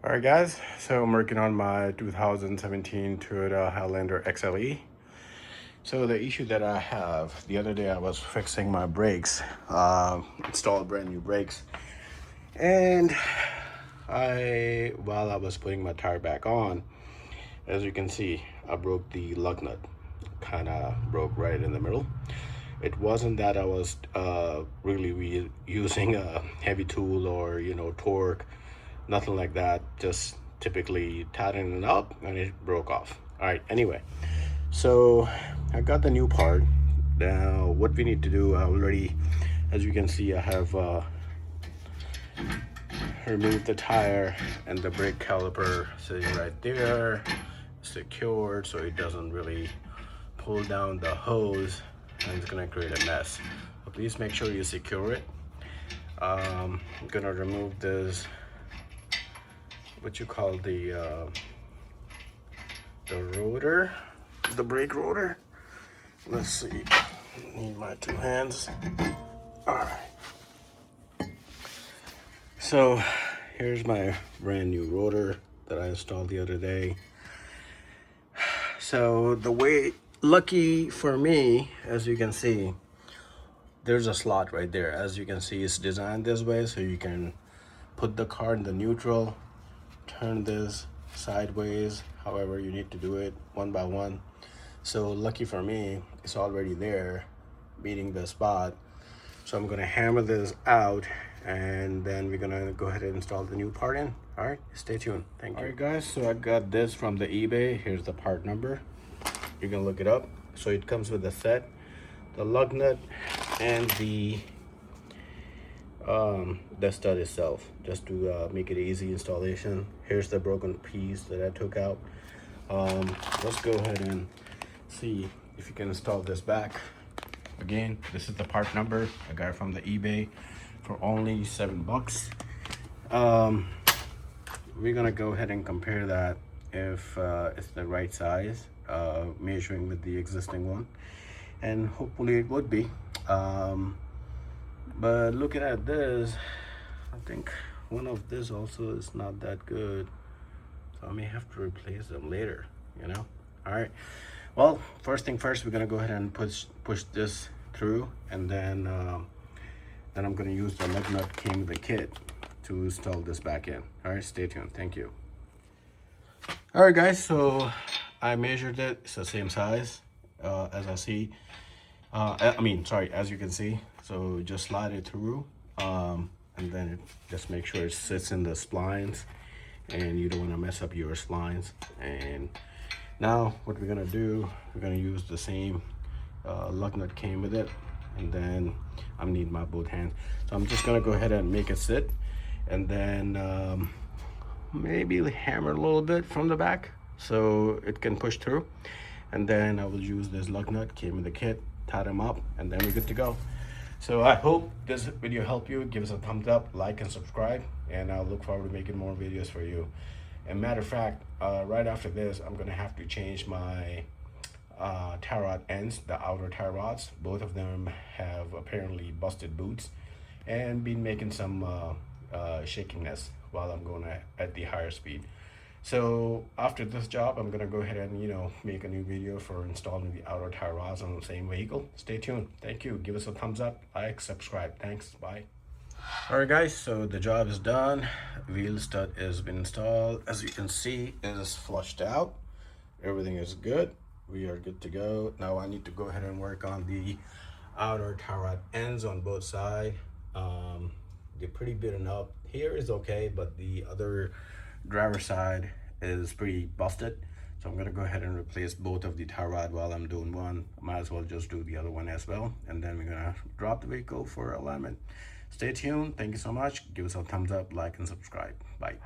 All right, guys, so I'm working on my 2017 Toyota Highlander XLE. So the issue that I have, the other day I was fixing my brakes, installed brand new brakes, and while I was putting my tire back on, as you can see, I broke the lug nut, kind of broke right in the middle. It wasn't that I was really using a heavy tool or, torque, nothing like that. Just typically tightening it up and it broke off. All right, anyway, so I got the new part. Now, what we need to do, I already, as you can see, I have removed the tire and the brake caliper sitting right there, secured so it doesn't really pull down the hose and it's gonna create a mess. So please make sure you secure it. I'm gonna remove this, what you call the rotor, the brake rotor. Let's see, need my two hands. All right, so here's my brand new rotor that I installed the other day. So lucky for me, as you can see, there's a slot right there. As you can see, it's designed this way so you can put the car in the neutral, turn this sideways, however you need to do it, one by one. So lucky for me, it's already there, meeting the spot. So I'm gonna hammer this out and then we're gonna go ahead and install the new part in. All right, stay tuned. Thank you. All right, guys, so I got this from the eBay. Here's the part number. You can look it up. So it comes with a set, the lug nut and the stud itself, just to make it easy installation. Here's the broken piece that I took out. Let's go ahead and see if you can install this back. Again, this is the part number I got it from the eBay for only $7. We're gonna go ahead and compare that if it's the right size, measuring with the existing one, and hopefully it would be. But looking at this, I think one of this also is not that good, so I may have to replace them later, all right, well, first thing first, we're gonna go ahead and push this through, and then I'm gonna use the lug nut came with the kit to install this back in. All right, stay tuned. Thank you. All right, guys, so I measured it. It's the same size as I see. As you can see. So just slide it through, and then just make sure it sits in the splines, and you don't want to mess up your splines. And now what we're gonna do, we're gonna use the same lug nut came with it, and then I need my both hands. So I'm just gonna go ahead and make it sit, and then maybe hammer a little bit from the back so it can push through. And then I will use this lug nut came with the kit, tie them up, and then we're good to go. So I hope this video helped you. Give us a thumbs up, like, and subscribe, and I'll look forward to making more videos for you. And matter of fact, right after this, I'm gonna have to change my tie rod ends, the outer tie rods. Both of them have apparently busted boots and been making some shakiness while I'm going at the higher speed. So after this job, I'm gonna go ahead and make a new video for installing the outer tie rods on the same vehicle. Stay tuned. Thank you. Give us a thumbs up, like, subscribe. Thanks. Bye. All right, guys, so the job is done. Wheel stud has been installed. As you can see, it is flushed out. Everything is good. We are good to go. Now I need to go ahead and work on the outer tie rod ends on both sides. They're pretty beaten up. Here is okay, but the other driver side is pretty busted. So I'm gonna go ahead and replace both of the tie rod while I'm doing one. Might as well just do the other one as well. And then we're gonna drop the vehicle for alignment. Stay tuned. Thank you so much. Give us a thumbs up, like, and subscribe. Bye.